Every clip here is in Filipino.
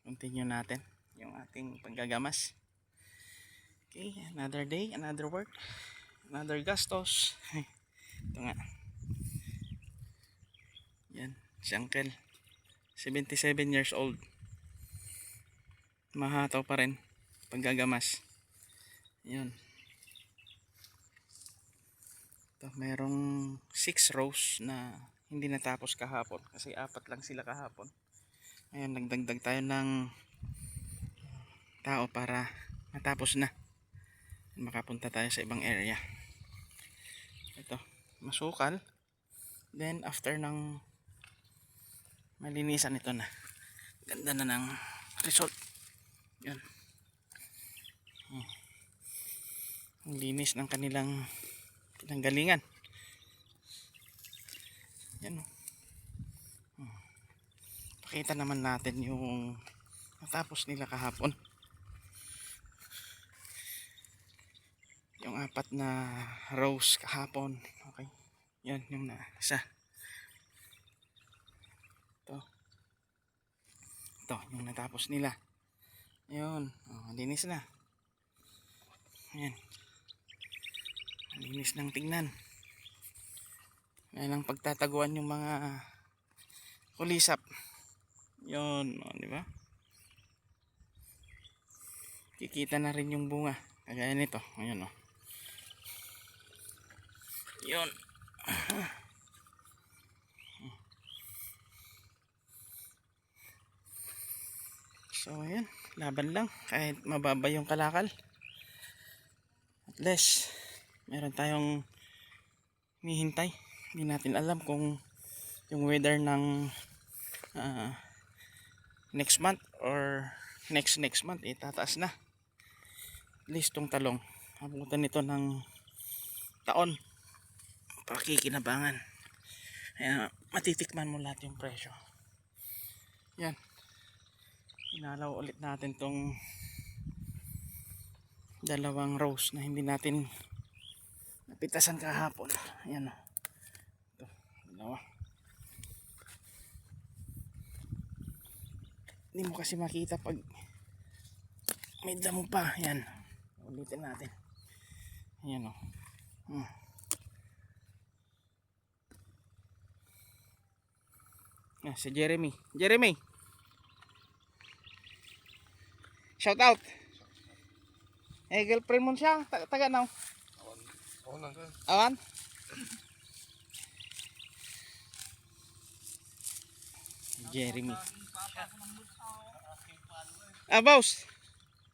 continue natin yung ating paggagamas. Okay, another day, another work, another gastos. Ito nga, yan si Uncle, 77 years old, mahataw pa rin paggagamas. Yun, ito merong 6 rows na hindi natapos kahapon kasi 4 lang sila kahapon. Ngayon nagdagdag tayo ng tao para matapos na, makapunta tayo sa ibang area. Ito masukal, then after ng malinisan ito na, ganda na ng result. Yan, ang linis ng kanilang pinanggalingan. Yan, pakita naman natin yung natapos nila kahapon, yung 4 na rows kahapon. Okay, yan yung isa. Ito yung natapos nila. Ayun, linis na. Ayan, linis ng tingnan. Ngayon ang pagtataguan yung mga kulisap. Yun, di ba? Kikita na rin yung bunga. Kagaya nito. Ayun, yun. So ayan, laban lang kahit mababa yung kalakal. At least meron tayong hihintay. Hindi natin alam kung yung weather ng next month or next month tataas na. At least tong talong abutan nito ng taon, pakikinabangan. Kaya matitikman mo lahat yung presyo. Yan, inalaw ulit natin tong 2 rows na hindi natin napitasan kahapon. Ayan, ito, 2. Hindi mo kasi makita pag may damo pa. Ayan, ulitin natin. Ayan, si Jeremy, shout out. Girlfriend mo siya, taga now. Awan. Jeremy. Boss.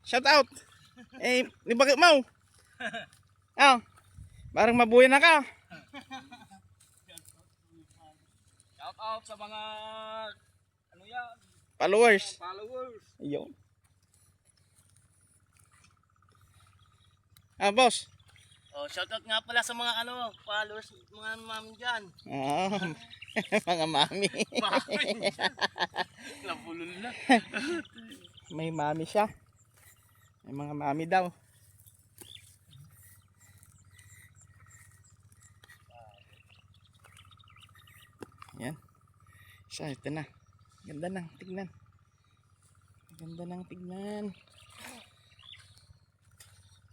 Shout out. Di ba mau? Barang mabuhay na ka. Shout out sa mga ano yan? Followers. Ayun. Boss. Shout out nga pala sa mga followers, mga mami diyan. Mga mami. Napulol na. May mami siya. May mga mami daw. Yan. So ito na. Ganda ng tignan. Ganda ng tignan.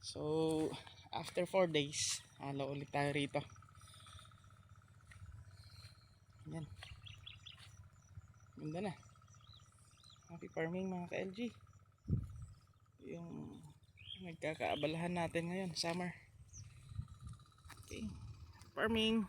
So after 4 days halo ulit tayo rito. Yan, ganda na. Happy farming mga ka-LG. Yung nagkakaabalahan natin ngayon, summer. Okay, farming.